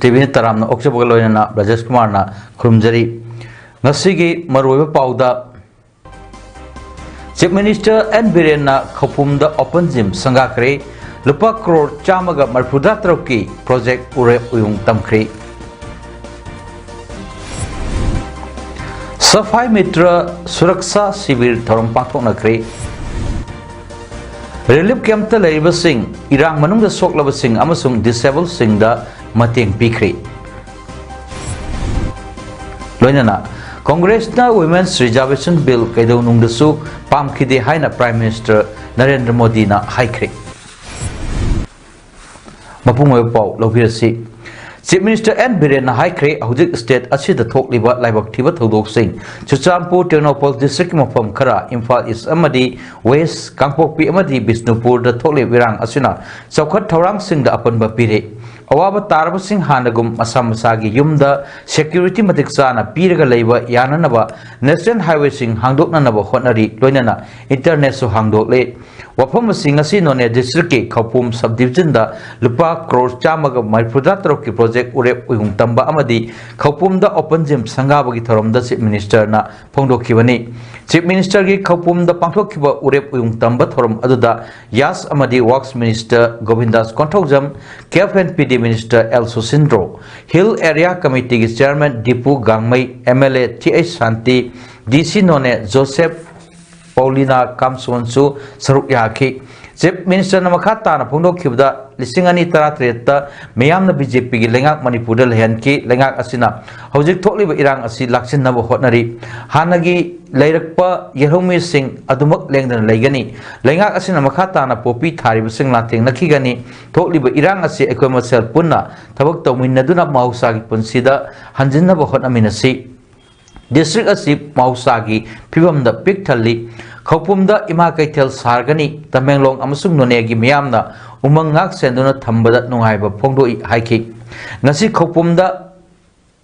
TV taramna okshabagaloina Rajesh Kumarna Khurumjari Ngasigi Maruiba Pauda Chief Minister N Birena Khopumda Open Gym Sangakre Lupa Crore Chamaga Marpudatroki Project Ure Uyung Tamkri Safai Mitra Suraksa Sivir Thorum Pakoknakri Relief Camp ta Leiba Singh Irang Manung da Soklaba Singh Amasung Disabled Singh da Mateng Pikri Loinana Congress na Women's Reservation Bill Kaido Nung Dasu Pamkide Haina Prime Minister Narendra Modi na Haikri Mapungoy Pau Lopirasi Chief Minister N Biren na Haikri Hujik State Achi the Thok Liba Laibak Tiba Thodok Singh Chuchampu Ternopol District Mafam Kara Imphal East Amadi West Kangpokpi Amadi Bisnupur the Thok Virang Asuna Saukat Taurang Singh the Apan Bapire Awaba Tarab Singh Hanagum Asam Masagi Yumda Security Matiksana Piraga Labor Yananaba National Highway Singh Hangdok Nanaba Honari Loinana Internet so Hangdok Le Wapam Singh Asinone District Kapum Subdivision da Lupa Crore Chamaga Marpudatroki Project Ure Uyung Tamba Amadi Kapum da Open Gym Sangabagi Thorum da Chief Minister na Pongdokibani Chief Minister gi Kapum da Pangtokiba Ure Uyung Tamba Thorum Aduda Yas Amadi Works Minister Govindas Konthokjam KFN PD Minister El Susindro Hill Area Committee Chairman Dipu Gangmai MLA TH Santi DC None Joseph Paulina Kamsonsu Sarukyaki Chief Minister Namakata na Pungdokibda Lisingani Taratreta Mayamna BJP gi Lengak Manipur Lehanki Lengak Asina Hojik Thokliba Irang Asi Laksin Nabo Hotnari Hanagi Leirakpa Yerhomi Singh Adumak Lengdan Legani Lengak Asina Makata na Popi Thari Singh Lating Nakigani Thokliba Irang Asi Ekomasel Punna Tabak Tawminaduna Mahusagi Punsida Hanjinaba Hotnaminasi District Asip Mausagi Pibam the Pik Thali Khopum da Ima Kaitel Sargani Tamenglong Amasung Nonegi Miamna Umangak Senduna Tambada Nungaiba Pongdo Haiki Nasi Khopum da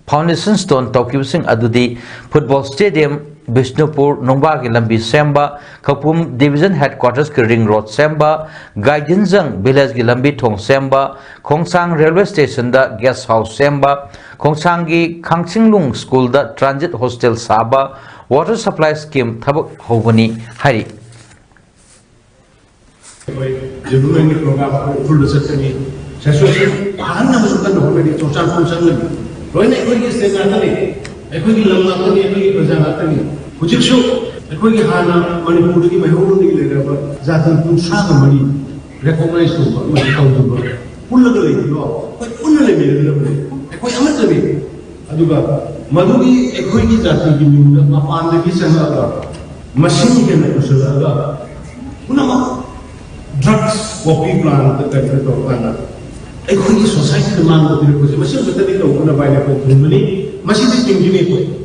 Foundation Stone Tokyo Sing Adudi Football Stadium Bishnupur Nongbagi Lambi Semba Khopum Division Headquarters ki Ring Road Semba Gaijinjang Village ki Lambi Thong Semba Khongsang Railway Station da Guest House Semba Khongsangi Khangchinglung School da Transit Hostel Saba Water Supply Scheme Thabak Hovani Hari Madhugi Equity Jati Mapan the Kisanaga, machine can Kusalaga, Unama drugs, poppy plant, the country of Ghana. Equity society demand of the request, machine with the Una by the money, machine is being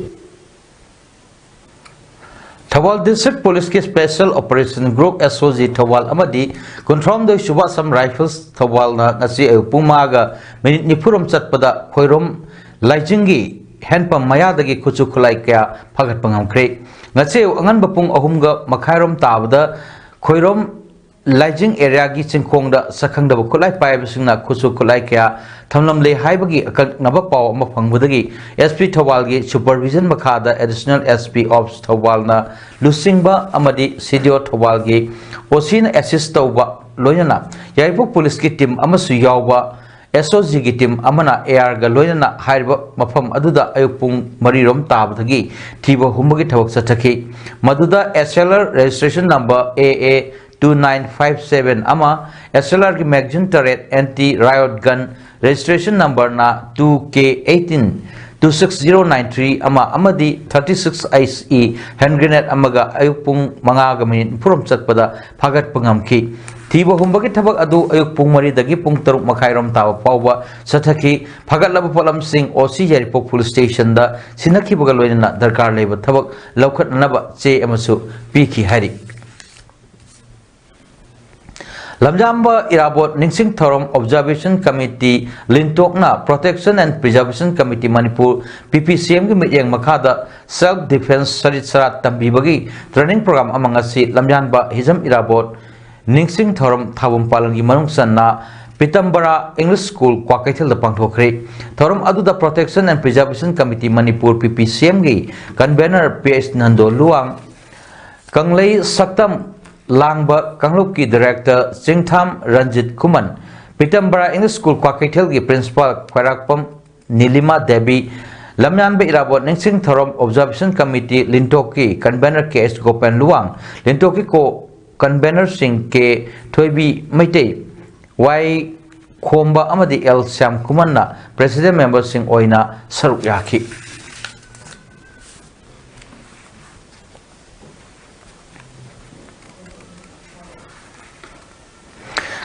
Thawal District Police ki Special Operation Group SOG Thawal Amadi confirm the Shubasam Rifles Thawal na Nasi Pumaga Minute Nipurum Chatpada Khoirum Laijingi Handpump Mayadagi Kuchu Kulai Kaya Pagat Pangamkre Ngase Angan Bapung Ahumga Makhairom Tabda Khoirom Laijing area gi Chingkongda Sakhangda Kulai Paibsingna Kuchu Kulai Kaya Thamlam Le Haibagi Naba Pau Mapangbudagi SP Thawalgi Supervision Makada Additional SP Ops Thawalna Lusingba Amadi Sidio Thawalgi Osin Assist Tawba Loyana Yaipuk Police ki team Amasu Yawba SOG ki team Amana AR ga Loyana Haiba Mafam Aduda Ayupung Marirom Tabdagi Tiba Humbagi Tawak Sataki Maduda SLR registration number AA 2957 Ama SLR ki magazine turret anti riot gun registration number na 2K18 26093 amadi 36 ICE hand grenade amaga ayuk pung mangaga minute purum chatpada phagat pangamki thiba humbagi thabak adu ayuk pung mari dagi pung taruk makhairom tawa pawba sathaki phagat laba polam sing OC Yaripok police station da sinaki bagal loina darkar leba thabak laukhat naba che amasu piki hari Lamjamba Irabot Ningsing Thorom Observation Committee Lintokna Protection and Preservation Committee Manipur PPCM gi mityang makada Self Defense Sarit Sarat Tambibagi Training Program among asi Lamjamba Hizam Irabot Ningsing Thorom Thabum Palangi Manungsanna Pitambara English School Kwakaithil da pangthokre Thorom Aduda Protection and Preservation Committee Manipur PPCM gi convener PS Nando Luang Kanglei Saktam Langba Kangluki Director Singtham Ranjit Kuman Pitambara English School Kwakaithil gi Principal Khairakpam Nilima Devi Lamyanbe Irabot Ningsing Thorom Observation Committee Lintoki Convener KS Gopan Luang Lintoki ko Convener Sing K Thoibi Maitei Y Khomba amadi L Sam Kumanna President Member Sing Oina Saruk Yaki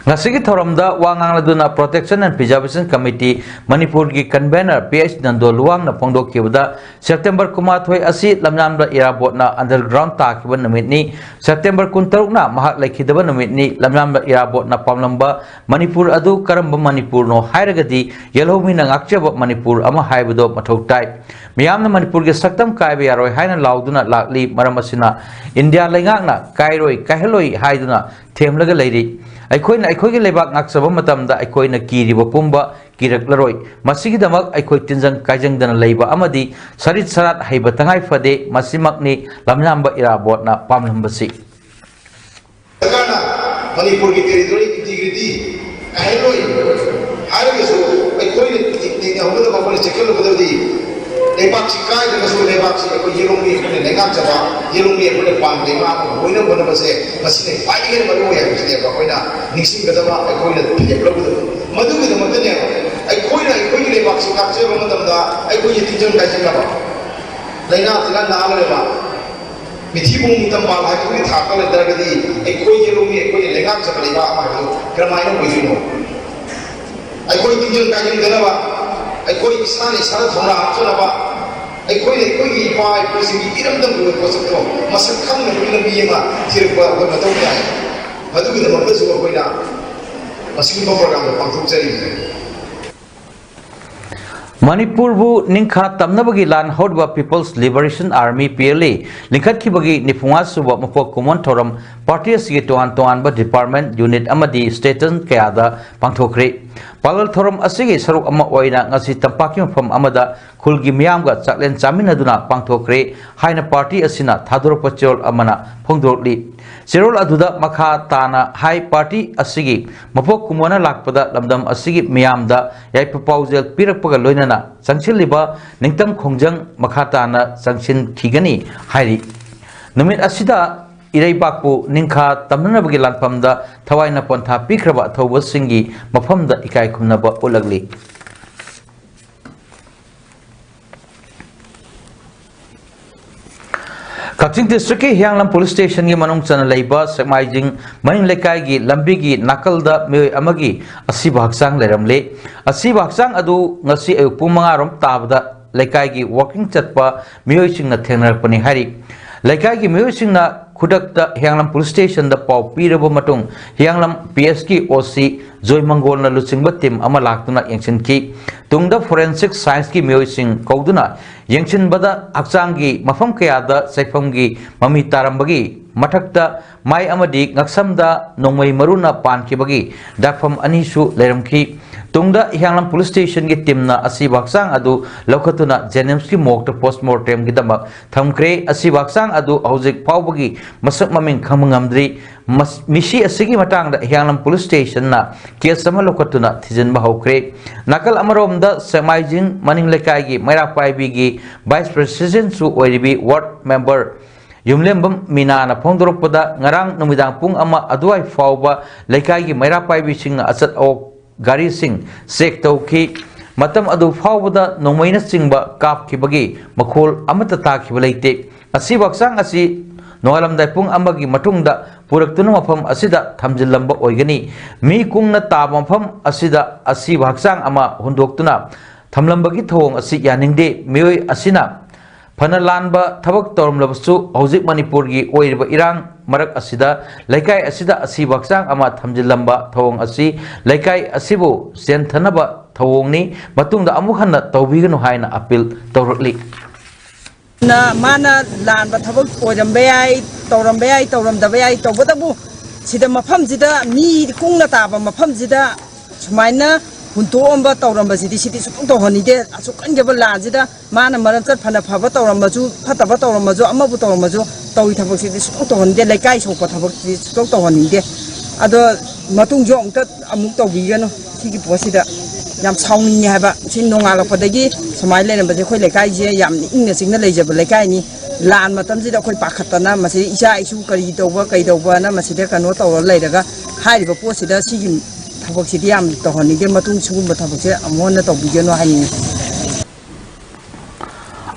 Ngasigi Thoromda Wangang Laduna Protection and Preservation Committee Manipur gi convener PH Nando Luang na pongdokibda September kumathoi asi lamnamda irabot na underground takiban namit ni September 16 na mahak laikhidaba namit ni lamnamda irabot na pamlamba Manipur adu karamba Manipur no hairagadi yelhomi na ngakchaba Manipur ama haibado mathoktai miyamna Manipur gi saktam kaibe yaroi haina lauduna lakli maram asina India laingakna kairoi kaheloi haiduna themlaga leiri Aikoina aikoigi lebak ngaksaba matamda aikoina kiriba pumba kiraklaroi masigidamag aikoi tinjang kaijangdana leiba amadi sarit sarat haiba tangai fade masimakni lamnamba irabot na pamlambasi Takana Manipur ki territory integrity aheloi haragesu aikoina tikna hobada babale chekelo badadi lebak sikai da su lebak si ko yelongi ko lengak jaba yelongi ko pam de ma ko boina bona base masine pai ge maru ya bisne ko koina ningsing gadama ko ina develop madu ge da madane ai ko ina ko ge lebak si kap je ba madam da ai ko yiti jon ga janga ba laina tila na le ba mithi bung mitam ba ha ko tha ka le daragadi ai ko yelongi ko lengak jaba le ba ma ko kramaino ko jino ai ko yiti jon ga janga ba ai ko isane sara thona achona ba ai ko ki pai ko singi iram dam ko so to masak kham na bi bi ma thir ko ko na to ya madu ki da ma su ko ina masin ko program pa thuk chari Manipur bu ningkha tamnabagi lan hodba People's Liberation Army PLA lingkhat khibagi nifunga suba mapok kumon thoram party asigi toan ba department unit amadi station kayada pangthokre Palal thoram asigi saruk ama oina ngasi tampaki mafam amada khulgi miyamga chaklen chaminaduna pangthokre haina party asina thador pachol amana phongdorli Zerol aduda makha tana hai party asigi mapok kumona lakpada lamdam asigi miyamda yaipa paujel pirakpaga loinana sangchiliba ningtam khongjang makha tana sangchin thigani hairi numit asida Iraibakpu ningkha tamnanabagi lanpamda thawaina pontha pikraba thawba singi mafamda ikai khumnaba ulagli Kaching district ki Hyanglam police station gi manung chana leiba semaijing maning lekai gi lambi gi nakalda me amagi asiba haksang leramle asiba haksang adu ngasi ayuk pumanga rom tabda lekai gi walking chatpa miyoi singna thengnarpani hari lekai gi miyoi singna khudakta Hyanglam police station da pau piraba matung Hyanglam PSK OC Joy Mangol na luchingba team ama laktuna yengchin ki tungda forensic science ki miyoi sing kauduna yengchin bada aksangi mafam kayada saifamgi mami tarambagi mathakta mai amadi ngaksamda nongmai maruna pankibagi dakfam anisu leramki tungda Hyanglam police station gi teamna asibaksang adu lokhatuna Jennings ki mokta postmortem gi damak thamkre asibaksang adu hojik paubagi masak maming khamangamdri misi asigi matangda Hyanglam police station na kesama lokhatuna thijenba hokre nakal amaromda semaijing maning lekai gi maira paibi gi vice president su oiribi ward member Yumlembam Mina na phongdorokpada ngarang numidang pung ama aduai fauba lekai gi maira paibi sing asat ok gari sing sek tauki matam adu fawbada nongmaina chingba kap khibagi makhol amata ta khibalate asi baksang asi noalam dai pung amagi matungda puraktuna mafam asida thamjilamba oigani mi kungna ta mafam asida asi baksang ama hundoktuna thamlambagi thawong asi yaningde mioi asina phana lanba thabak tormlabasu hojik manipur gi oiriba irang marak asida laikai asida asi baksang ama thamjilamba thawong asi laikai asibu senthanaba thawongni matungda amuk hanna tawbiganu haina appeal tawrakli na mana lan ba thabak oirambe ai tawramdabe ai tawbadabu sida mafam sida mi kungna taba mafam sida sumaina huntoomba tawramba sidi sukung tawhonide asukanjaba lan sida mana maram chat phana phaba tawrambaju phataba tawrambaju amabu tawrambaju tawi thabak sidi sukung tawhonide laikai sokpa thabak sidi sukung tawhonide ado matung jong ta amuk tawbigano sigi posida yam sauni haba sin nongal padagi samai le namba je khoi lekai je yam ingna singna leijaba lekai ni lan matam sida khoi pakhatana masi isa isu kari tawba na masi de kano tawra leidaga hairiba posida sigi thabak sidi yam tawhoni de matung sugum thabak se amona tawbigeno hani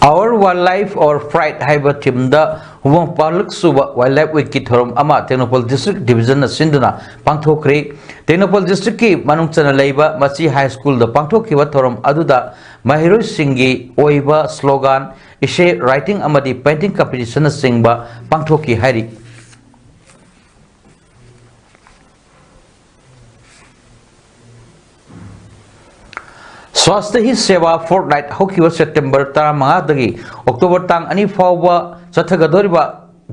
Our Wildlife or Pride haiba timda Humong Paluk Suba Wildlife Week ki thorom ama Technopol District Division na sinduna pangthokre Technopol District ki manungchana leiba machi high school da pangthokhiba thorom aduda mahiroi singi oiba slogan ise writing amadi painting competition na singba pangthokhi hairi Swasthya hi Seva Fortnight hokiwa September 15 dagi October tang ani fawba chathagadoriba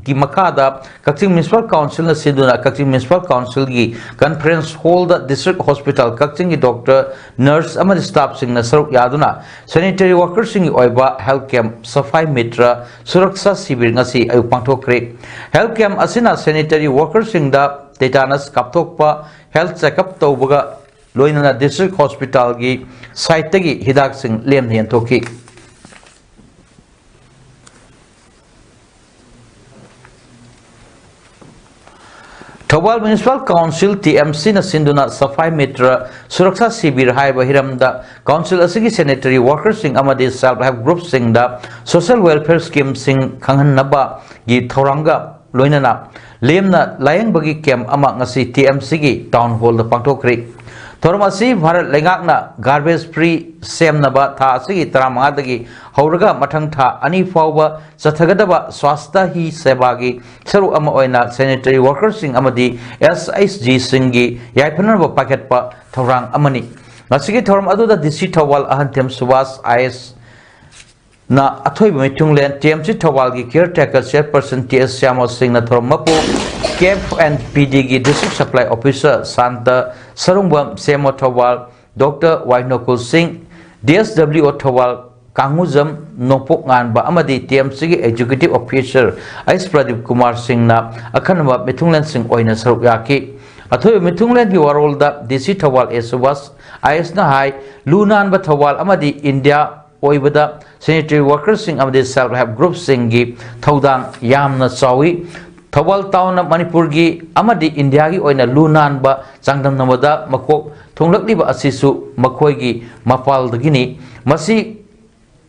gi makada Kaching Municipal Council na siduna Kaching Municipal Council gi conference hall da district hospital Kaching gi doctor nurse amadi staff sing na saruk yaduna sanitary workers sing oiba health camp safai mitra suraksha sibir ngasi ayu pangthokre health camp asina sanitary workers sing da tetanus kapthokpa health checkup tawbaga loinana district hospital gi site tagi hidak sing lem hian thoki Thawal Municipal Council TMC na sinduna safai mitra suraksha sibir haiba hiramda council asigi sanitary workers sing amadi self help groups sing da social welfare scheme sing khanghanaba gi thoranga loinana lemna layang bagi camp ama ngasi TMC gi town hall da pangthokri Thormasi Bharat Lengakna garbage free semnaba tha asigi taramanga dagi hauraga mathang tha ani fawba chathagadaba swastha hi sebagi saru ama oina sanitary workers sing amadi SISG singi yaipanaba paketpa thorang amani ngasigi thoram aduda DC Thawal ahantem Subas IS na athoiba mitunglen TMC Thawal gi caretaker chairperson TS Syamo Singh na thoram mapu CAF and PD gi district supply officer Santa Sarungbam Semo Thawal Dr. Wainokul Singh DSWO Thawal Kanguzam Nopok Nganba amadi TMC gi executive officer Ais Pradip Kumar Singh na akhanba mitunglen Singh oina saruk yaki athoiba mitunglen gi warolda DC Thawal Subas IS na hai lunan ba Thawal amadi India oibada sanitary workers sing amadi self help groups sing gi thodang yamna chawi Thawal town Manipur gi amadi India gi oina lunan ba changdam namada makok thonglakliba asisu makhoi gi mapal dagini masi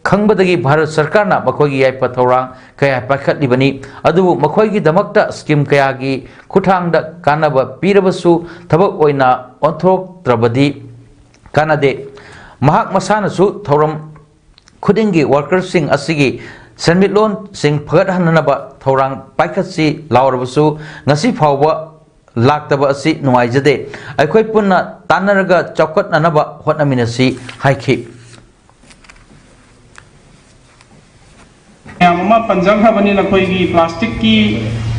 khangbadagi Bharat Sarkar na makhoi gi yaipa thorang kaya pakhatlibani adubu makhoi gi damakta scheme kaya gi khuthangda kanaba pirabasu thabak oina onthok trabadi kanade mahak masana su thoram khudingi workers sing asigi Sanmitlon sing phagat hananaba thorang paikhatsi laurabasu ngasi phawba laktaba asi nuaijade aikhoi punna tanaraga chawkat nanaba hotnaminasi haiki yamama panjang habani na koi gi plastic ki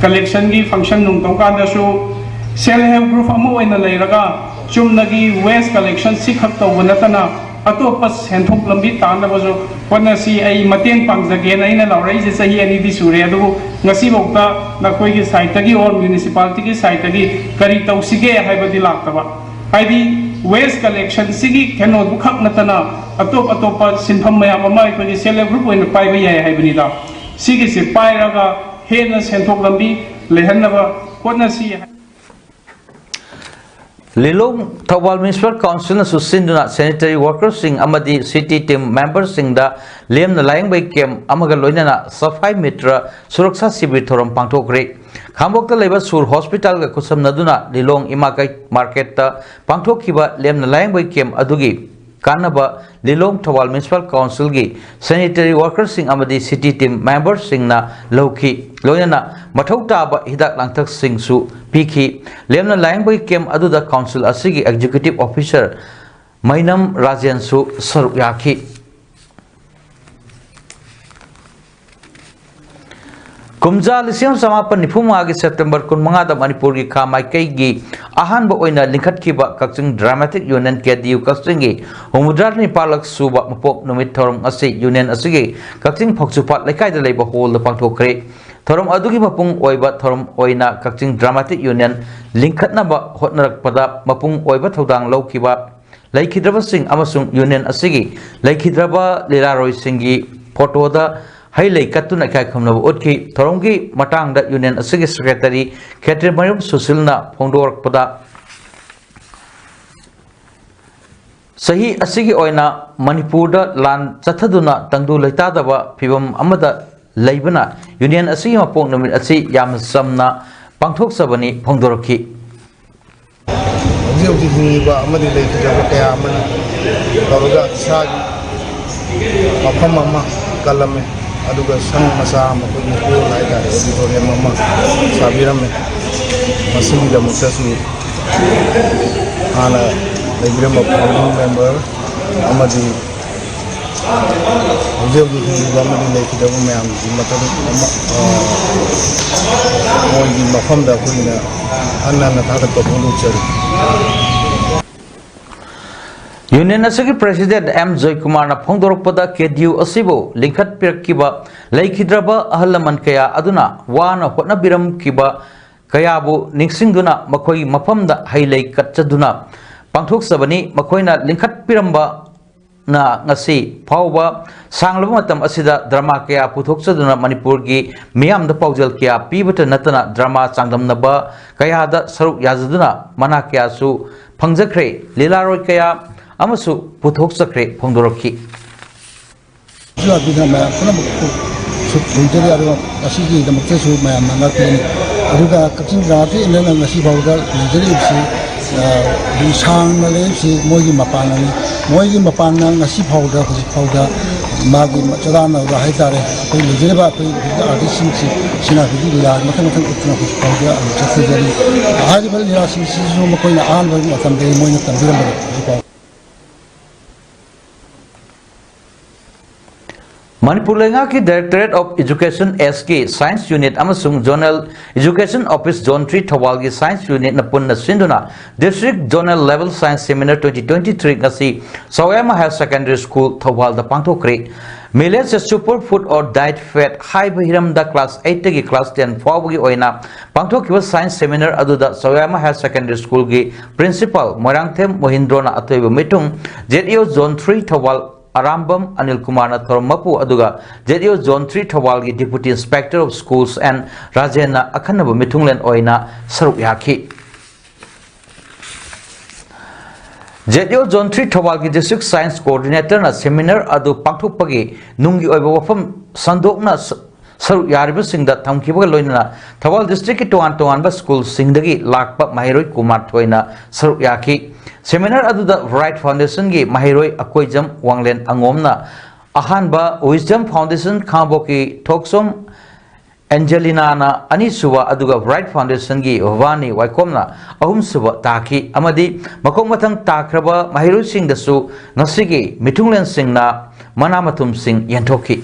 collection gi function nung tongkan da su self help group amo oina leiraga chumnagi waste collection si khak tawbunatana atoppa senthok lambi tanabaju konasi ai mateng pangjage naina laurai je sahi ani di sure adu ngasi bokta na koi gi site gi or municipality gi site gi kari tausige haibadi laktaba haidi waste collection sigi keno bukhak natana atoppa sinpham mayam ama koi self group oina pai bai hai haibani da sigi se pai raga hena senthok lambi lehanaba konasi Lilong Thawal Municipal Council na susinduna sanitary workers sing amadi city team members sing da lem na layang bai kem amaga loina na safai mitra suraksa sibir thoram pangthokre khambok ta leba sur hospital ga kusam naduna Lilong imakai market ta pangthokhiba lem na layang bai kem adugi kanaba Lilong Thawal Municipal Council gi sanitary workers sing amadi city team members sing na lokhi loina na mathau taba hidak langthak sing su piki lemna layang bai kem aduda council asigi executive officer mainam rajan su saruk yakhi kumja lisim samapan nifuma gi september kun manga da manipur gi khamai kai gi ahan ba oina lingkhat ki ba kakching dramatic union kdu kakching gi homudrar ni palak suba mapok numit thorum ase union asigi kakching phoksupat laikai da leiba hol da pangthokre thorum adugi mapung oiba thorum oina kakching dramatic union lingkhatna ba hotnarak pada mapung oiba thodang laukiba laikhidraba sing amasung union asigi laikhidraba lilaroi singi photo da hailai katuna kai khamna utki thoronggi matang da union asigi secretary khetri mayum susilna phongdor pada sahi asigi oina manipur da lan chathaduna tangdu laita da ba phibam amada laibana union asigi mapong namit asi yam samna pangthok sabani phongdorki hꯧji hauji ba amadi leikidaba kaya amana tawraga sagi mafam ama kalame aduga sang masa makogi hol haidare auditorium ama sabirame masigi da mutasu ana leibirem founding member amadi hꯧji hauji ba amadi leikidaba mayam matadu moigi mafam da kuina anna thakat ko phondu chari Union asigi president M Joy Kumar na phongdorok pada KDU asibo lingkhat pirkiba laikhidraba ahalaman kaya aduna wana hotna biram kiba kayabu ningsingduna makoi mafamda hailai katchaduna pangthok sabani makoina lingkhat piramba na ngasi phawba sanglaba matam asida drama kaya puthokchaduna manipur gi miyam da paujal kya pibata natana drama changdamnaba kaya da saruk yazaduna mana kya su phangjakre lilaroi kaya amasu puthok sakre phongdorokhi ju abina ma kuna su thunjari aro asigi da mukte su ma manga tin aruga kachin rati ina ngasi bawda nijari si di sang male si mogi mapana ngasi bawda husi bawda magi chadana ra haitare koi nijari ba koi artist si sina bidi la matang utna husi bawda chasajari hari bal ya si su mo koi na an ba matam de moina tambira ba Manipur Lenga ki Directorate of Education SK Science Unit amasung Zonal Education Office Zone 3 Thawal ki Science Unit na punna sinduna District Zonal Level Science Seminar 2023 ngasi Sawayama Higher Secondary School Thawal da pangthokre Millets Superfood or Diet Fat High Bahiram da class 8 gi class 10 fawgi oina pangthokkiba Science Seminar aduda Sawayama Higher Secondary School gi Principal Moirangthem Mohindrona atoiba mitung ZEO Zone 3 Thawal Arambam Anil Kumar na Thormapu aduga ZEO Zone 3 Thawal gi Deputy Inspector of Schools and Rajena akhanaba mitunglen oina saruk yakhi ZEO Zone 3 Thawal gi District Science Coordinator na seminar adu pangthokpagi nungi oiba wafam sandokna saruk yariba singda thamkiba loina Thawal District ki tongan ba school singdagi lakpa Mahiroi Kumar thoina saruk yakhi Seminar aduda Right Foundation gi Mahiroi Akoijam Wanglen Angomna ahanba Wisdom Foundation Khamboki Thoksom Angelina na Anisuwa aduga Right Foundation gi Vani Waikomna ahum suba taki amadi makong matang takraba Mahiroi sing dasu ngasigi mitunglen singna manamatum sing yantoki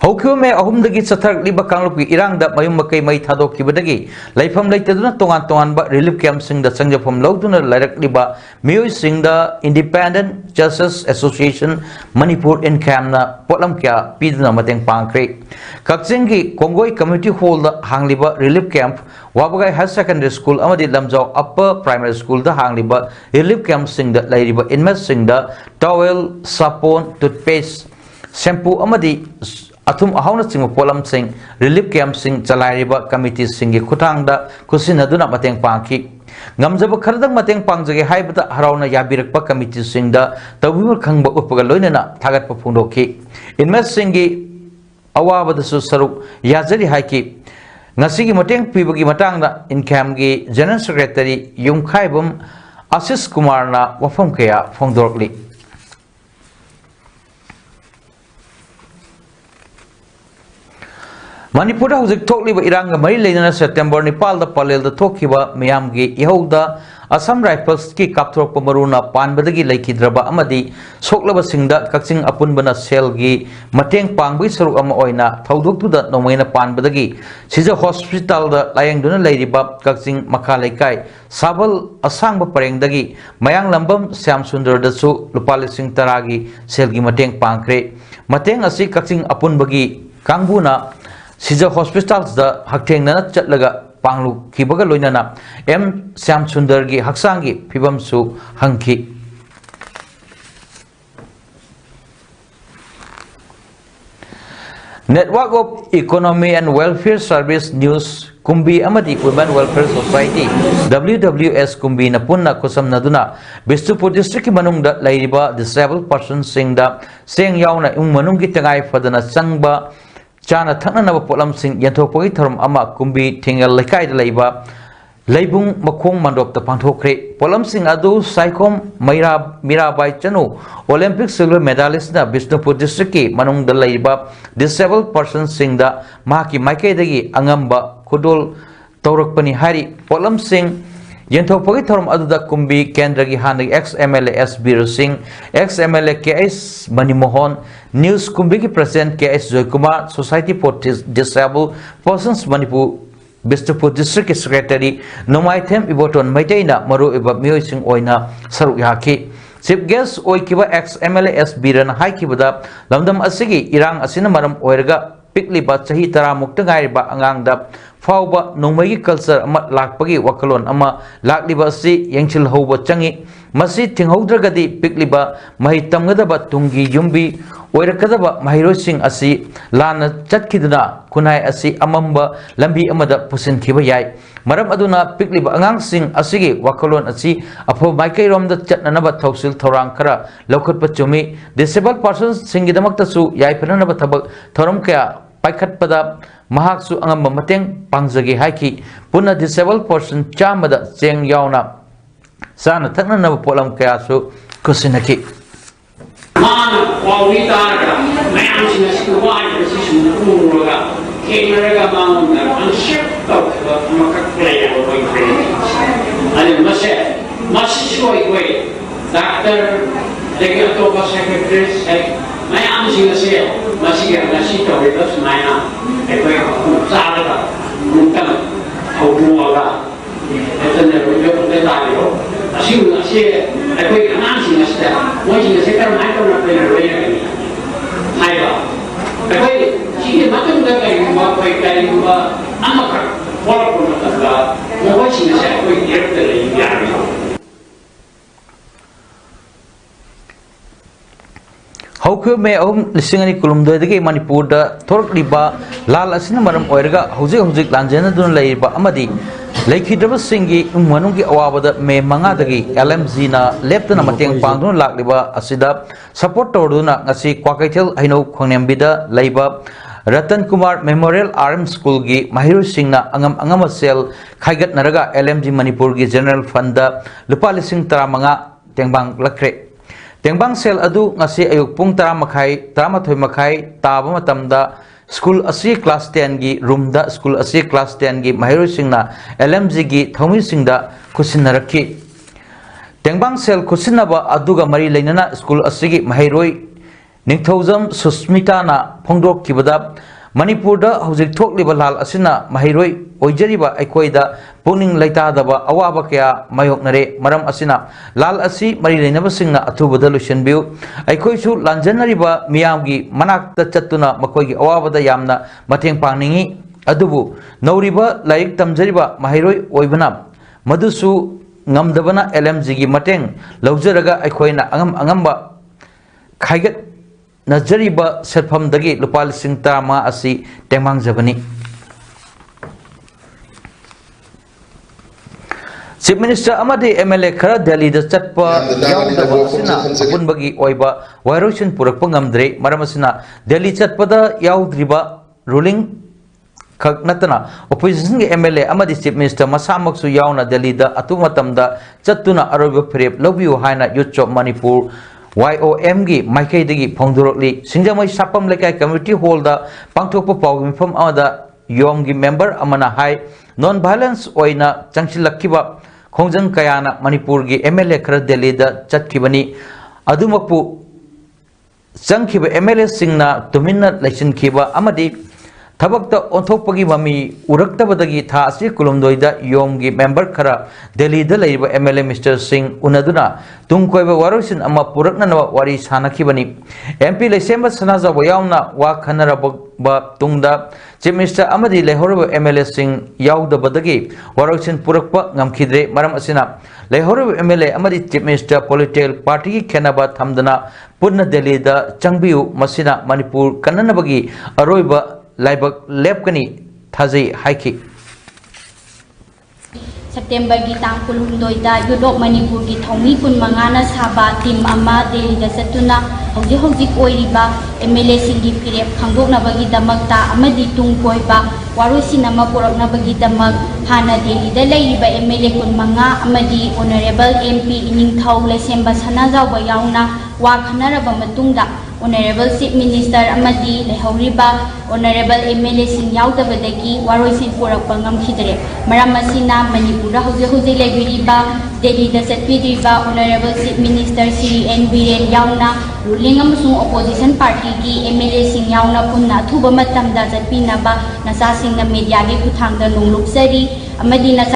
Hokyo me ahumdagi sathak liba kanglupi irang da mayum makai mai thadok kibadagi laifam laitaduna tongan ba relief camp sing da sangjapam lawduna lairak liba miyoi sing da Independent Justice Association Manipur in camp na potlam kya piduna mateng pangkre kakchingi Kongoi Community Hall da hangliba relief camp wabagai High Secondary School amadi lamjau Upper Primary School da hangliba relief camp sing da lairiba inmates sing da towel sapon toothpaste shampoo amadi अथुम अहाउना चिंग पोलम सिंह relief camp सिंह चलाइरिबा committee सिंह खुटांगदा खुसिनदुना मतेंग पांखी ngamjaba khardang mateng pangjage haibata harauna yabirakpa committee singda tawibur khangba uppaga loinana thagatpa phungdokhi inmas singi awabada su saruk yazari haiki ngasigi mateng pibagi matangda incam gi general secretary yumkhaibum Asis Kumarna wafam kaya phongdorkli Manipur da huzik thokliba iranga mari leina September Nepal da palel da thokhiba miyam gi ihauda Assam Rifles ki kapthorok pamaruna panbadagi laikhidraba amadi soklaba singda kakching apunbana sel gi mateng pangbi saruk ama oina thaudoktu da nomaina panbadagi sija hospital da layangduna leiriba kakching makha laikai sabal asangba parengdagi mayang lambam Syam Sundar da su lupali sing taragi sel gi mateng pangkre mateng asi kakching apunbagi kangbuna Sija hospitals da hakteng nana chatlaga panglu kibaga loinana M Syam Sundar gi haksangi phibam su hangki Network of Economy and Welfare Service News Kumbi Amadi Women Welfare Society WWS Kumbi na punna kusam naduna Bistupur district manungda lairiba disabled persons singda seng yauna manung gi tangai fadana sangba Chana Tanganaba Polam Sing Yantopoitarum Ama Kumbi Tingal Lekai Laiba Laibung Makong Mandop the Pantokre Polam Sing Adu Saikom Mirabai Chanu Olympic silver medalist na Bishnupur district Manung the Laiba disabled person sing da Maki Makedagi Angamba Kudul Torokpani Hari Polam Sing Yantopoitarum Aduda Kumbi Kendragi Handig ex-MLA S. Singh ex-MLA KS Manimohon News Kumbi ki President KS Joykumar Society for Disabled Persons Manipur Bistupur District Secretary Nomaithem Iboton Maitaina Maru Iba Mioy Singh Oina Saruk Yaki Chief Guest Oikiba ex-MLA S. Biran Haikibada Lamdam Asigi Irang Asinamaram Oirga Pikliba Chahi Tara Muktangariba Angangda Fauba Nomagi culture amat lakpagi wakalon ama lakliba si yengchil hauba changi masi tinghodragadi pikliba mahitamgadaba tungi yumbi oirakadaba mahirosing asi lana chatkiduna kunai asi amamba lambi amada pusin thiba yai maram aduna pikliba angang sing asigi wakalon asi apho maikairom da chatnanaba thausil thorang khara lokhatpa chumi disabled persons singidamakta su yai phananaba thabak thoram kaya paikhatpada Mahaksu angam mateng pangjagi haiki puna disabled person chamada cheng yauna sana thakna na polam kaya su kusinaki mana wawita ga mayam sina sikuwai si sumura kemera mauna an ship of makakleya oi ale masi shoi wei doctor degato ba secretary sai mayam sina se masi ga nasi to betos mayam ekoi sala mutam auduaga etana rojo de dalio asing ekoi anasi nasta moi sekar mai to na pena roya ni haiba ekoi sini matam da kai ma amaka wala ko na ta mo sini sa ekoi direct le yari Hauke me lisingani kulumdagi Manipur da thorliba lal asina maram oirga hujik lanjana dun laiba amadi laikhidraba singi manungi awabada me mangadagi LMG na leptana mateng pangdun lakliba asida support torduna ngasi kwakaithel haino khongnembida laiba Ratan Kumar Memorial RM School gi Mahiru Singh na angam sel khaigat naraga LMG Manipur gi General Fund da lupa lising taramanga tengbang lakre Tengbang sel adu ngasi ayuk pung taramathoy makhai taba matamda school asi class 10 gi room da school asi class 10 gi Mahiru Singh na LMG gi Thomi Singh da kusinnarakhi Tengbang sel kusinaba aduga mari leinana school asi gi Mahiroi Ningthojam Susmita na phongdok kibada Manipur da hojik thokliba lal asina Mahiroi oijariba aikoida puning laita daba awaba kya mayoknare maram asina lal asi mari leinaba singna athubada lusenbiu aikoi su lanjanariba miyamgi manakta chattuna makoi gi awaba da yamna mateng pangningi adubu nauriba laik tamjariba Mahiroi oibana madusu ngamdabana LMG gi mateng laujaraga aikoina angamba khaigat Najariba Serpam Dagi Lupal Sing Tama Asi Temang Javani. Chief Minister Amadi MLA Kara Delhi the Chatpa Yaudava Sina Bunbagi Oiba Wairoshin Purapangamdre Maramasina Delhi Chatpada Yaudriba ruling Natana opposition MLA Amadi Chief Minister Masamaksu Yauna Delhi the Atumatamda Chatuna Arab Prep Lobu Haina Yuchop Manipur YOM gi Maikei Digi Pongdurokli Sinjamai Sapam Lekai Committee Holder Pangtopo Pogim from other Yom gi member Amana High Non-Violence Oina Changchilakiba Khongjang Kayana Manipur gi MLA Kara Delhi the Chatkibani Adumapu Changkiba MLA Singna Tumina Lesson Kiba Amadi Tabakta Ontopagi Mami Uraktabadagi Thasi Kulumdoida Yomgi member Kara Delhi the Labor MLA Mr. Singh Unaduna Tungkoiba Warosin Ama Purakna Wari Sanakibani MP Lesemba Sanaza Wayauna Wakanara Tungda Chief Minister Amadi Lehoraba MLA Singh Yauda Badagi Warosin Purakpa Namkidre Maram Asina Lehoraba MLA Amadi Chief Minister Political Party Kenaba Thamdana Purna Delhi the Changbiu Masina Manipur Kananabagi Aroiba Laibak Lepkani Thazi Haiki September gi tang kulumdoida Europe Manipur gi thomi kun mangana saba tim ama Delhi da satuna hoji oiriba MLA singi pirep khangdokna bagi damakta amadi tung koiba warusina ma porakna bagi damak hana Delhi da leiba MLA kun manga amadi honorable MP ining thau lesemba sanajaw ba yauna wa khanaraba matungda Honorable Chief Minister Amadi Lehoriba Honorable MLA Sing Yaudabadagi Waroisin Purakpa Ngamkhidre Maramasina Manipura Hoji Lebiriba Delhi da Satpidriba Honorable Chief Minister Sri N Biren Yauna ruling amasung opposition party gi MLA Sing Yauna punna thuba matamda Satpinaba nasa singna media gi kuthangda nunglupsari amadi nasa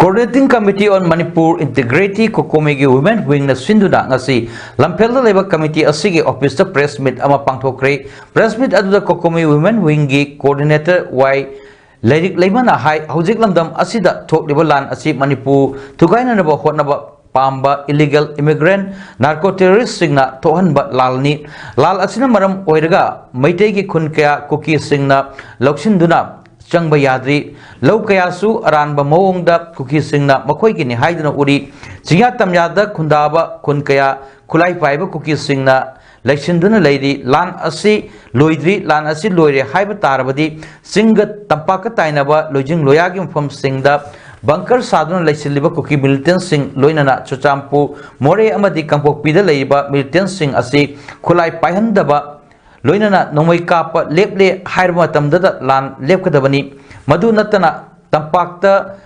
Coordinating Committee on Manipur Integrity Kokomegi Women Wing na Sinduna ngasi Lampel da Labor Committee asigi office da press meet ama pangthokre press meet aduda Kokomi Women Wing gi coordinator Y Leirik Leimana Hai hojik lamdam asida thokliba lan asi Manipur thugaina naba hotnaba Pamba illegal immigrant narco terrorist singna tohanba lalni lal asina maram oiraga maitei gi khun kya kuki singna loksinduna Changba Yadri, Low Kayasu, Aranba Moongda, Kuki Singna, Makoikini Haidana Uri, Singa Tamyada, Kundaba, Kunkaya, Kulai Paiba, Kuki Singna, Lexinduna Lady, Lan Asi, Loidri, Lan Asi Loire, Haiba Tarabadi, Singa Tampaka Tainaba, Lojing Loyagim from Singda, Bunker Sadun Lexiliba Kuki Militant Sing, Loinana, Chochampu, More Amadi Kampok Pida Laiba, Militant Sing Asi, Kulai Paihandaba, Loinana Nomoi Kapa Leple Hirma Tamdada Lan Lepkadabani Madu Natana Tampakta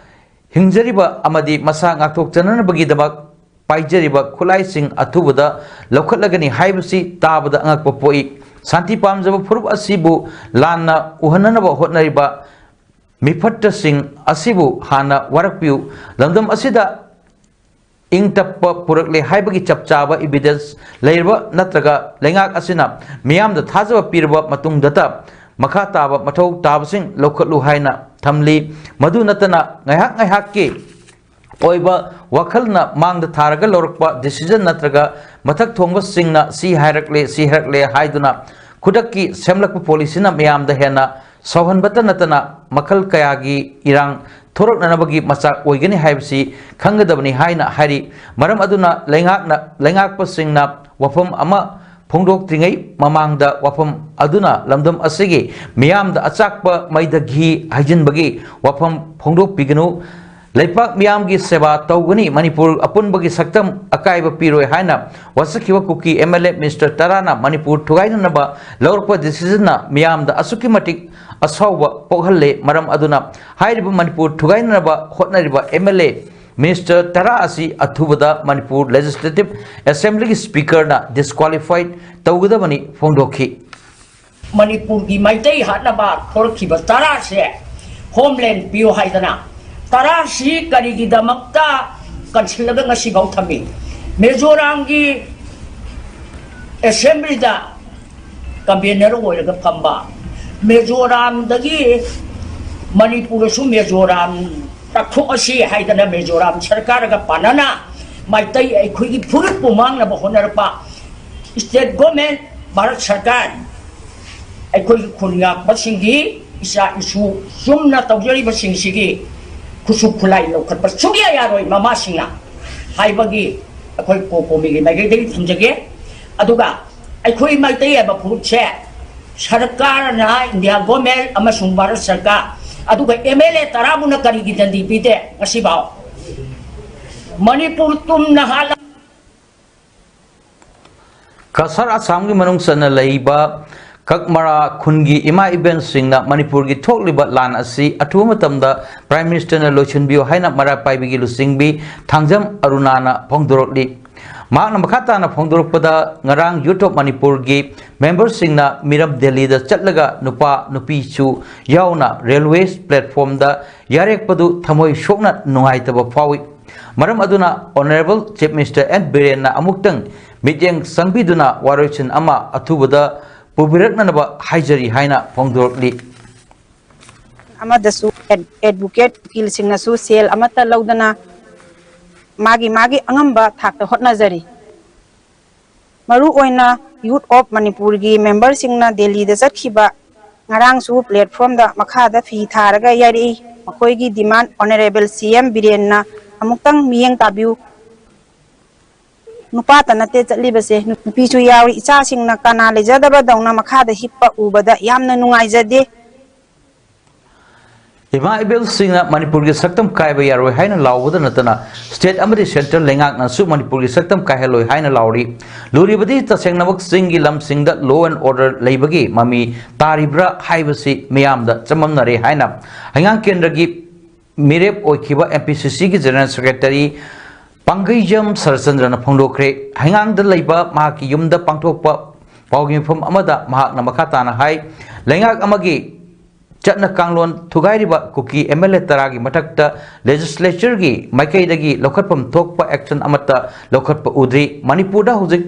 Hingzariba Amadi Masang Atok Janana Bagidabak Paijariba Kulai Sing Atubada Lokalagani Haibasi Tabada Angakpoi Santi Pamzaba Purub Asibu Lana Uhananaba Hotnariba Mipata Sing Asibu Hana Warakpiu Landam Asida Ing tappa purakle haibagi chapchaba evidence leirba natraga lengak asina miyam da thajaba pirba matung data makha taba mathau tabasing lokhatlu haina thamli madu natana ngaihak ke oiba wakhalna mangda tharaga lorakpa decision natraga mathak thongba singna si hairakle haiduna khudakki semlakpa policy na miyam da hena sohanbata natana makhal kayagi irang Thorok nanabagi masak oigani haibsi khangadabani haina hari maram aduna lengak pasingna wafam ama phongdok tringai mamangda wafam aduna lamdam asigi miyamda achakpa maida ghi hajinbagi wafam phongdok piganu leipak miyamgi seba tawgani Manipur apunbagi saktam akaiba piroi haina wasakhiwa kuki MLA Mr. Tarana Manipur thugainanaba lawrpa decision na miyamda asuki matik Asauba Poghalle Maram Aduna Hairiba Manipur Thugainaba Hotnariba MLA Minister Tarasi Athubada Manipur Legislative Assembly Speaker na disqualified Taugadabani Fondoki Manipur gi Maitai Hatnaba Thorkiba Tarase Homeland Pio Haidana Tarasi Karigi Damakta Kansilaga Ngasibau Thami Mezorangi Assembly da Kabinero Woyaga Pamba Mizoram dagi Manipur su Mizoram takho asi haidana Mizoram sarkar ga panana maitai ai khoi gi phuruk pumang na bahonarpa state government Bharat सरकार अखोई खुलंगी इसा issue Chumna तौजरीबसिंगी खुसु खुलाई लौखट सुनिया यारोय ममासिंगना हाइबगी अखोई पोपोमी माइगैदगी थमजगे अदुगा अखोई माइतै एबा फुरुसे सरकार ना India government अमसुंग Bharat सरकार अदुगा एमएलए तराबुना करिगी दंदी पीते ngasibaw मणिपुर तुम नहाला Kasar Assam की मनुंग सना लईबा ककमरा खुनगी इमा इवेंट सिंगना मणिपुर की थोकलिबा लान असि अथुम मतमदा प्राइम मिनिस्टर ने लोचन बियो हाइना मरा पाइबिगी लुसिंगबी थांगजम अरुणाना फोंगदोरली माकना मखाताना फोंगदोरपदा ngarang YouTube मणिपुर की मेंबर सिंगना मिरम दिल्ली दा चटलगा नुपा नुपी चु यावना रेलवे प्लेटफॉर्म दा यारेकपदु थमोय शोकना नुंगाइतबा फावी मरम अदुना honourable chief minister N Biren अमुक्तंग मिजेंग संबिदुना वारोचन अमा अथुबदा पुबिरकनबा हाइजरी हाइना फोंगदोरली अमदसु एडवोकेट वकील सिंगनसु सेल अमता लौदना मागी मागी अंगंबा थाकता होटनाजरी मरु ओइना यूथ ऑफ मणिपुर की मेंबर सिंगना दिल्ली दा चटखिबा ngarangsu platform da makhada fi tharaga yari makoi gi demand honorable CM birenna amuktang miyeng tabiu nupa tanate chatli base nupi chu yawi icha singna kana lejadaba dawna makhada hippa ubada yamna nungai jade इमा इबेल सिंगना मणिपुर की सक्तम कायबा यारोय हाइना लावबदा नतना state अमरी central लेंगाकना सु मणिपुर की सक्तम कायहलोय हाइना लावरी लुरिबदी तसेंगनबक सिंगी लम सिंगदा लॉ एंड ऑर्डर लेबगी ममी तारिब्रा हाइबसी मियामदा चममनरे हाइना हंगांग केंद्र की मिरेप ओखिबा एमपीसीसी की जनरल सेक्रेटरी पंगैजम सरचंद्रना फोंदोखरे हंगांग द लेबा माकी युमदा पांगथोकपा पावगी फम अमदा महाकना मखाताना हाइ लेंगाक अमगी चटना कांगलोन थुगाइरिबा कुकी एमएलए तरागी मथक्ता लेजिस्लेचर की माइकैदगी लौखटपम थोकपा एक्शन अमता लौखटपा उद्री मणिपुरदा हुजिक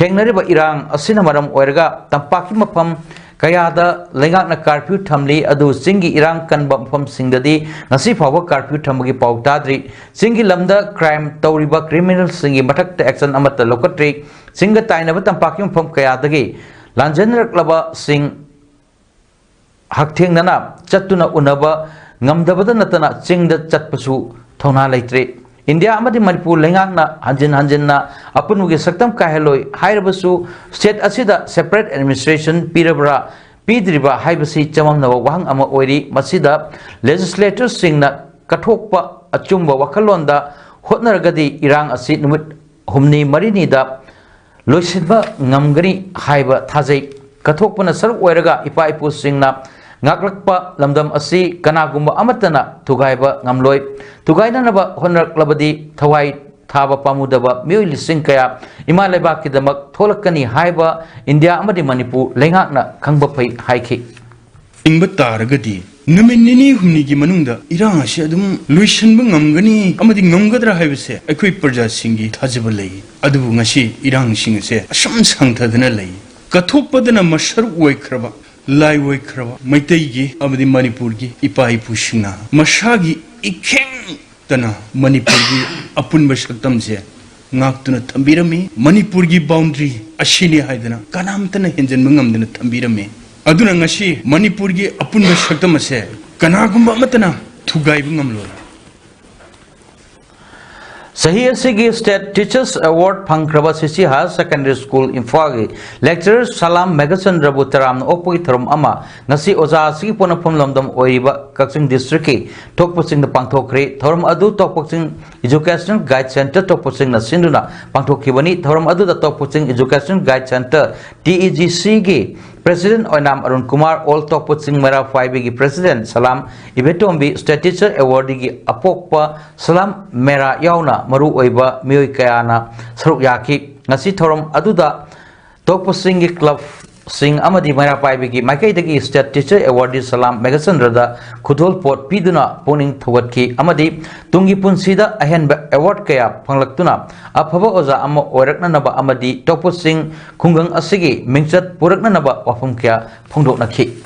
थेंगनरिबा इरांग असिना मरम ओइरगा तंपाकी मफम कयादा लेंगाकना कर्फ्यू थमली अदु सिंगी इरांग कनबा मफम सिंगददी ngasi फावो curfew थमगी पाउताद्री सिंगी lambda crime तौरिबा criminal सिंगी मथक्ता action अमता लौखट्री Singh ताइनबा तंपाकी मफम कयादगी लांजनरक्लबा Singh हकथेंगना चतुना उनबा ngamdabada natana chingda chatpasu thona leitre India amadi Manipur lengakna hanjin apunugi saktam kaheloi hairabasu state asida separate administration pirabra pidriba haibasi chamamnawa wahang ama oiri masida legislators singna kathokpa achumba wakhalonda hotnaragadi irang asi numit humni marini da loisinba ngamgani haiba thajai kathokpana saruk oiraga ipa ipu singna ngaklakpa lamdam asi kanagumba amatana thugaiba ngamloi thugainanaba honraklabadi thawai thaba pamudaba mioi lising kaya imaleba kidamak tholakani haiba India amadi Manipur lengakna khangba phai haiki ingba taragadi numinini humni gi manungda irang ase adum luisanba ngamgani amadi ngamgadra haibase akoi parja singi thajaba lei adubu ngasi irang sing ase asam sangthadana lei kathokpadana masar oikraba lai oikraba maitegi amadi Manipur gi ipai pushina mashagi ikheng tana Manipur gi apunba shaktam se ngaktuna thambirami Manipur gi boundary ashini haidana kanamtana henjanba ngamdana thambirami aduna ngasi Manipur gi apunba shaktam ase kanagumba amatana thugaibu ngamloi Sahi Asigi State Teachers Award Pangkraba Sisi High Secondary School Infagi Lecturer Salam Megasan Rabutaram Opoi Tharum Ama Nasi Oza Sigi Ponapum Lomdam Oiriba Kaksing District Tokposing the Pangtokre Thorum Adu Tokposing Educational Guide Center Tokposing Nasinduna Pangtokibani Thorum Adu the Tokposing Educational Guide Center TEGC President Oinam Arun Kumar All Tokposing Mera 5 President Salam Ibetombi State Teacher Award gi Apokpa Salam Mera Yauna Maru Oiba Mioi Kayana Saruk Yaki Ngasi Thorum Aduda Tokposing Club Sing Amadi Mera Paibigi Makaidagi State Teacher Award Salam Megasandra Kudol Port Piduna Poning Thawatki Amadi Tungi Punsida Ahenba Award Kaya Panglaktuna Apava Oza Amo Orakna Naba Amadi Tokposing Kungang Asigi Mingsat Purakna Naba Wafum Kya Pongdok Naki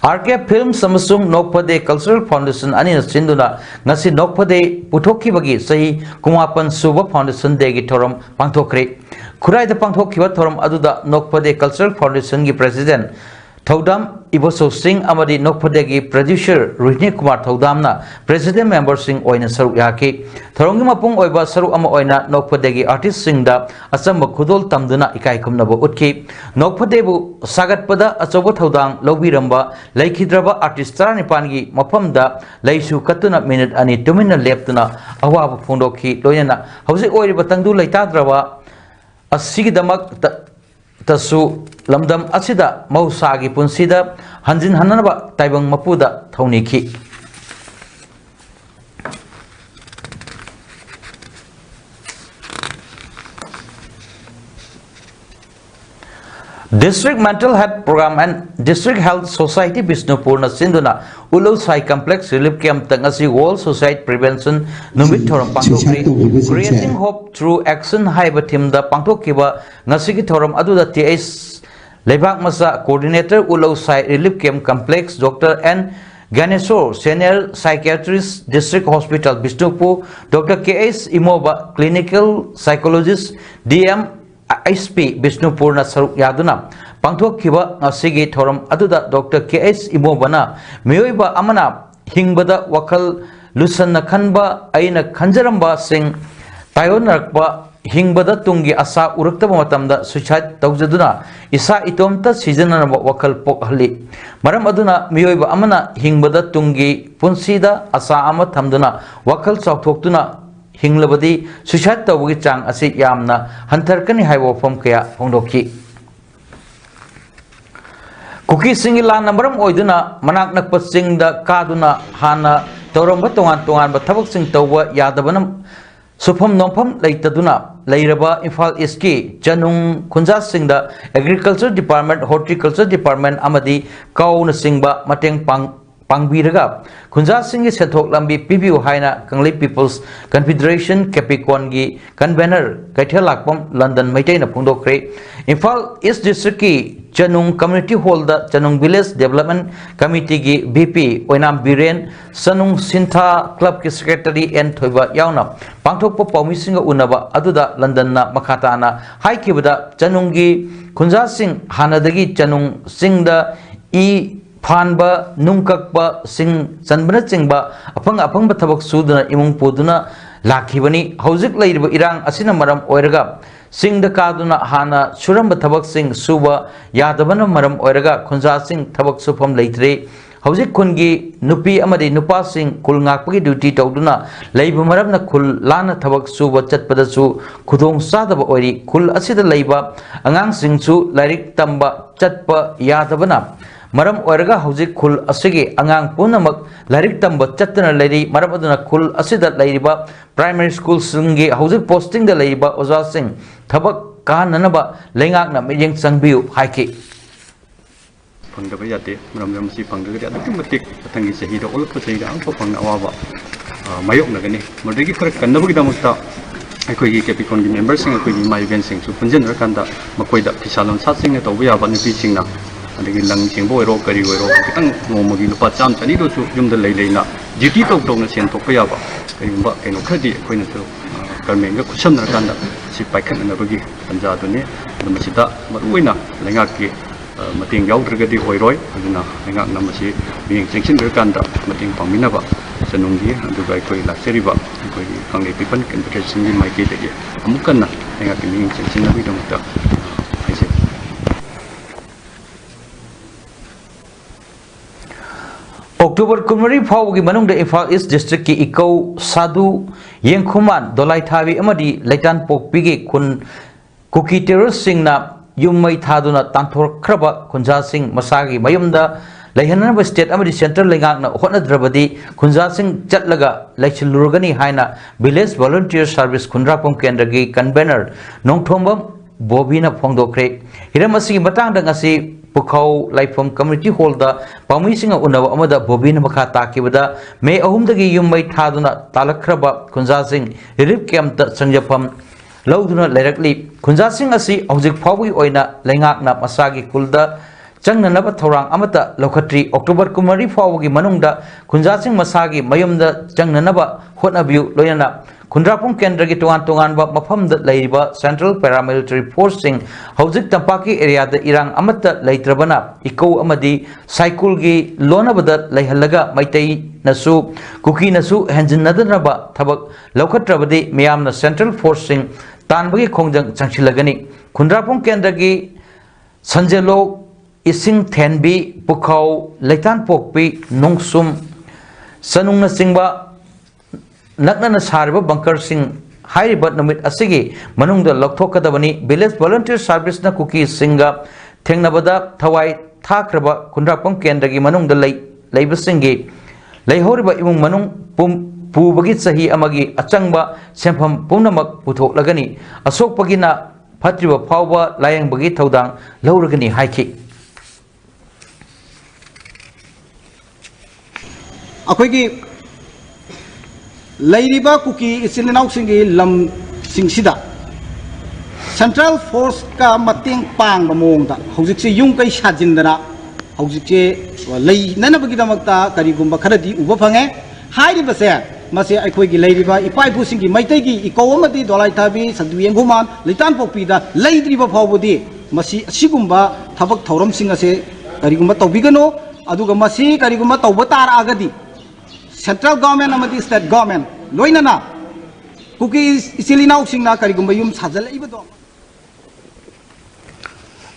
RK Films Samsung Nokpade Cultural Foundation Ani Sinduna Nasi Nokpade Putoki Bagi Sahi Kumapan Suba Foundation Degi Toram Pangtokre Kurai the Pangtokiwa Toram Aduda Nokpade Cultural Foundation Gi President Thaudam Iboso Singh Amadi Nokpadegi producer Ruhni Kumar Thaudamna President member Singh Oina Saru Yaki Tharongi Mapung Oiba Saru Ama Oina Nokpadegi artist Singh da Asamba Kudol Tamduna Ikai Kumnaba Utki Nokpadebu Sagat Pada Asobo Thaudang Lobi Ramba Laikidraba artist Taranipangi Mapamda Laisu Katuna minute ani Tumina Leptuna Awaba Fundoki Loyana Hausi Oi Batandu Laitadraba Asigidamak Tasu Lamdam Asida Mausagi Punsida Hanjin Hananaba Taibang Mapuda Tauniki District Mental Health Program and District Health Society Bisnupurna Sinduna Ulo Sai Complex Relief Camp Tangasi World Suicide Prevention Numit Thoram Pangtokri Creating Hope Through Action Haiba Timda Pangtokiba Nasiki Thoram Aduda TS Lebak Masa Coordinator Ulo Sai Relief Camp Complex Dr. N. Ganesor Senior Psychiatrist District Hospital Bisnupur Dr. K.S. Imoba Clinical Psychologist DM SP Bisnupurna Saruk Yaduna Pangtokiba Nasigi Thoram Aduda Dr. K.S. Imobana Mioiba Amana Hingbada Wakal Lusana Kanba Aina Kanjaramba Singh Tayonarakba Hingbada Tungi Asa Uruktaba Matamda Suicide Taujaduna Isa Itomta Seasonal Wakal Pokhali Maram Aduna Mioiba Amana Hingbada Tungi Punsida Asa Ama Tamduna Wakal Sautoktuna Hinglabadi Suicide Tawgi Chang Asi Yamna Hantarkani Haiwo from Kaya Hondoki Kuki Singila Nambaram Oiduna Manak Nakpasing the Kaduna Hana Toramba Tongan Batabak Sing Tawa Yadabanam Supam Nompam Laitaduna Lairaba Infal Iski Janung Kunja Sing the Agriculture Department Horticulture Department Amadi Kauna Singba Mateng Pangbiraga Kunja Singh Setok Lambi PBU Haina Kangli People's Confederation Capricorn Convener Kaithalakpam London Maitaina Pundokre Infal East District Chanung Community Hall the Chanung Village Development Committee gi BP Oinam Biren Sanung Sintha Club ki Secretary and Thoiba Yauna Pangthokpa Paumisinga Unaba Aduda London na Makhatana Haikibada Chanungi Kunja Singh Hanadagi Chanung Singh the Phanba Nungkakba Sing Sanbana Singba Apang Batabak Sudana Imung Puduna Lakibani Hauzik Laiba Irang Asina Maram Oiraga Sing the Kaduna Hana Suramba Tabak Sing Suba Yadabana Maram Oiraga Kunja Sing Tabak Supam Laitre Hauzik Kungi Nupi Amadi Nupa Sing Kulngakpi duty Tauduna Laiba Maramna Kul Lana Tabak Suba Chatpadasu Kudong Sadaba Ori Kul Asida Laiba Angang Sing Su Larik Tamba Chatpa Yadabana Maram Oiraga Hauzik Kul Asigi Angang Punamak Larik Tamba Chatana Lady Maramaduna Kul Asida Laiba Primary School Singi Hauzik Posting the Laiba Oza Sing Tabak Kananaba Lengak na Mijing Sangbiu Haiki Pangdaba Yate Maram Si Pangdaga Matik Tangi Sahida Olapatida Anko Pang Awaba Mayok Nagani Madrigi for Kanabuki Damuta Akoi Capricorn members and Akoi my event sing to Punjan Rakanda Makoida Pisalon Satsing at Oya Bani Pitching now. And Lang Chimbo Ro Kari Ro Mogi Lupacham Chanido to Jum the Layla, Duty of Donas and Tokayaba, and Okadi, Queen to Carmenga Kushan Rakanda, Sipakan and Abugi, Panjadone, the Masita, Maruina, Langaki, Mating Yaudrigadi Oiroi, and Langak Namasi, being sanctioned Rakanda, Mating Paminava, Sanungi, and the Gaikoi La Seriba, Kangi Pipan, and the Singing my gate again. Amukana, Langaki being sanctioned Vidamata. October Kumari Pawgi Manung the Infal East District ki Iko Sadu Yengkuman Dolai Thavi Amadi Laitan Pokpigi Kun Kuki Terrorist Singh na Yumai Thaduna Tantor Kraba Kunja Singh Masagi Mayumda Laihanaba State Amadi Central Lengak na Hotna Drabadi Kunja Singh Chatlaga Laichilurgani Haina Village Volunteer Service Kundrapam Kendragi Convener Nongthombam Bobina Pongdokre Hiramasi Batang Dangasi Pukau Laifam Community Hall the Pamising Unava Amada Bobina Makata Kibada May Ahumdagi Yumai Taduna Talakraba Kunja Singh Hirip Camp the Sanjapam Lauduna directly Kunja Singh Asi Auzik Pawi Oina Lengak na Masagi Kulda changnanaba thorang amata lokhatri October kumari fawgi manungda khunjasing masagi mayumda changnanaba hotnabiu loyana Kundrapung Kendragi Tuan ba mafamda leiba Central Paramilitary Forcing Hauzik Tampaki area the Irang Amata Laitrabana Iko Amadi Saikul Lonabada Laihalaga Maitai Nasu Kuki Nasu Hanjin Nadanaba Tabak Lokatrabadi Miamna Central Forcing Tanbagi Kongjang Chanchilagani Kundrapung Kendragi Sanjelo Ising Tenbi Pukau Laitan Pokpi Nungsum Sanung Singba Nakna Sarba Bunker Sing High but Numit Asigi, Manung the Loktokadabani, Village Volunteer Service na Cookie Singa, Tengnabada, Tawai, Takraba, Kundrapum Kendagi, Manung the Labor Singi, Laihoriba Imung Manung Pum Pubagit Sahi Amagi, Achangba, Sempam Punamak Puto Lagani, Asok Pagina, Patriba Pawa, Layang Bagit Taudang, Lauragani High Kick. Akwegi Lairiba Kuki Isinau Singi Lam Singsida Central Force Ka Mating Pang Bamonda, Hosiksi Yung Kai Shajindana, Hosiksi Lay Nanabagidamata, Karigumba Karadi, Ubapange, Heidi Base, Masi Akwegi Lairiba, Ipai Pusingi, Maitegi, Ikomati, Dolaitabi, Saduyanguman, Litan Popida, Laidriba Pawodi, Masi Sigumba, Tabak Torum Singase, Karigumba Tobigano, Aduga Masi, Karigumba Tobatar Agadi. Central government amadi state government loina na kuki isilinau singna karigumbayum sajal ibado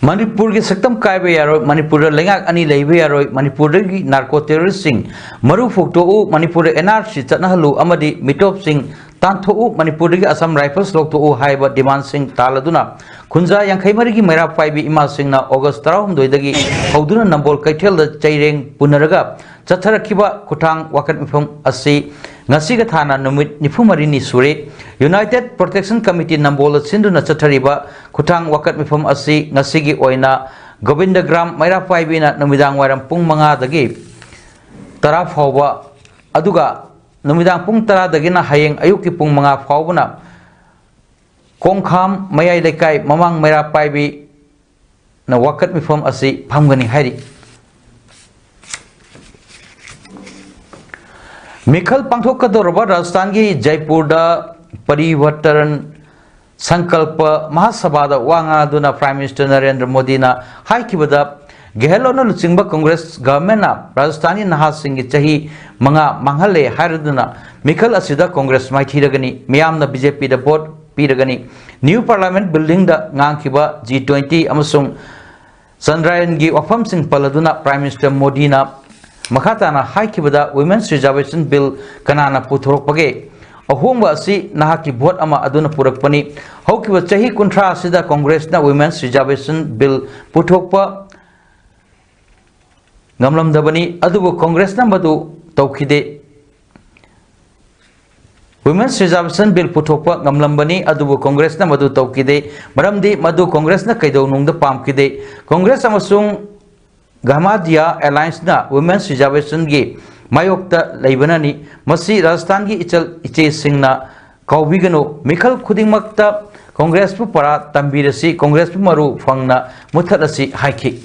Manipur ki saktam kaibe yaro Manipur lengak ani leibe yaro Manipur ki narco terrorist sing maru fukto u Manipur NRC chatnahalu amadi mitop sing tantho u Manipur ki Assam Rifles lokto u haiba demand sing taladuna Kunja yang khaimari ki mera paibi ima sing na August 12 dagi hauduna nambol kaithel da chaireng punaraga Chatharakiba Kutang Wakat Mifum Asi Ngasiga Thana Numit Nifumarini Suri United Protection Committee Nambola Sinduna Chathariba Kutang Wakat Mifum Asi Ngasigi Oina Govindagram Maira Paibina Numidang Waram Pung Manga Dagi Tara Fauba Aduga Numidang Pung Tara Dagina Hayeng Ayuki Pung Manga Faubuna Kongkham Mayai Lekai Mamang Maira Paibi Na Wakat Mifum Asi Pamgani Hari Mikhal Pangthokadorba Rajasthan ki Jaipur da Parivartan Sankalpa Mahasabha Wanga duna Prime Minister Narendra Modi na haikibada Gehelona Luchingba Congress government na Rajasthani Naha Singh chahi manga manghale haraduna Mikhal asida Congress maithiragani miyam na BJP da vote piragani New Parliament building da ngangkiba G20 amasung Sandrayan gi wafam sing paladuna Prime Minister Modi na Makhatana haikibada Women's Reservation Bill kanana puthorok page ahomba asi nahaki vote ama aduna purakpani haukiba chahi kuntra asida Congress na Women's Reservation Bill puthokpa ngamlam dabani adubu Congress na madu tawkhide Women's Reservation Bill puthokpa ngamlam bani adubu Congress na madu tawkhide maramdi madu Congress na kaidau nungda pamkide Congress amasung Gamadia Alliance na Women's Reservation gi mayokta leibanani masi Rajasthan gi ichal iche singna kaubigano Mikhal khudingmakta Congress pu para tambirasi Congress pu maru fangna mutharasi haiki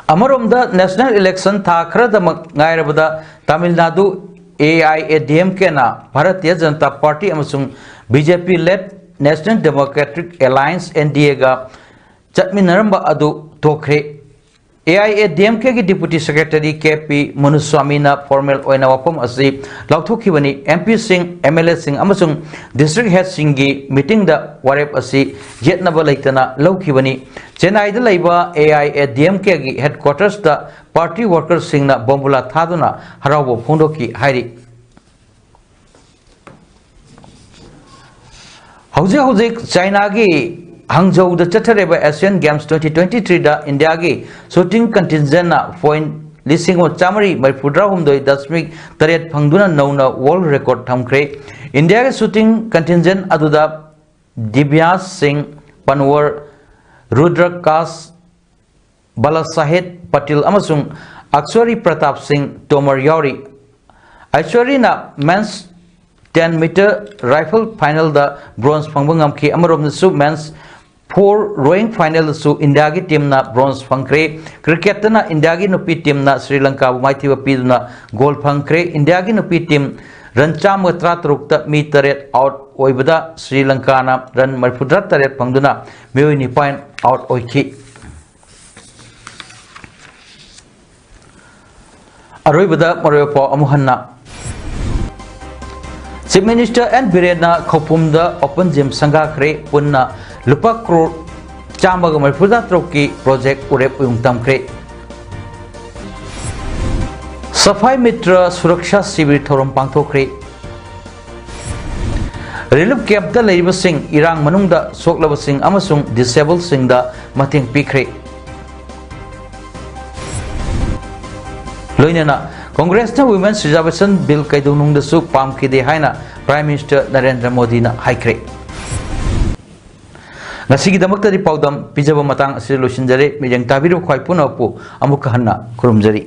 Amaromda national election tha khradamak ngairabada Tamil Nadu AIADMK na Bharatiya Janata Party amasung BJP led National Democratic Alliance NDA ga Chatminaramba adu tokre AIADMK ki Deputy Secretary KP Manuswami na formal oina wapam asi lauthokibani MP Singh MLA Singh amasung District Head Singh gi meeting da warep asi yetnaba laitana laukibani Chennai da laiba AIADMK gi headquarters da party workers Singh na bombula thaduna harawo phondoki hairi Hauzik China gi Hangzhou the Chatareba Asian Games 2023 da India gi shooting contingent na point listing o chamari by Pudra Humdoi Dasmik Taret Phangduna Nauna world record thamkre India ge shooting contingent aduda Divyas Singh Panwar Rudra Kas Balasahit Patil amasung Akshwari Pratap Singh Tomar Yauri Aishwari na men's 10-meter rifle final da bronze phangbangam ki amarom su men's four rowing final सु India की team ना bronze फंक्रे cricket ना India की नुपी team ना श्रीलंका माइथी पीदुना गोल फंक्रे India की नुपी टीम रन 133 मी 8 आउट ओइबदा श्रीलंका ना रन 38 फंगदुना मेओइ निपाइन आउट ओइखी अरोइबदा मरोयपो अमुहन्ना चीफ मिनिस्टर एन बिरेना खौपुमदा ओपन जिम संगाखरे पुन्ना लुपा करोड़ 134 की प्रोजेक्ट उरेप उयुंगतमखरे सफाई मित्र सुरक्षा शिविर थौरम पांथोखरे रिलीफ कैंपता लेरिबसिंग इरांग मनुंगदा सोकलबसिंग अमसुंग डिसेबल सिंगदा मतेंग पिखरे लोइनना कांग्रेस ना वुमेन्स रिजर्वेशन बिल कैदुनुंगदसु पामखिदे हाइना प्राइम मिनिस्टर नरेंद्र मोदी ना हाइखरे पाउदम पिजब मतंग लोसिंजरे मिजंग ताबिरो ख्वाई पुनपु अमुक हन्ना खुरुमजरी।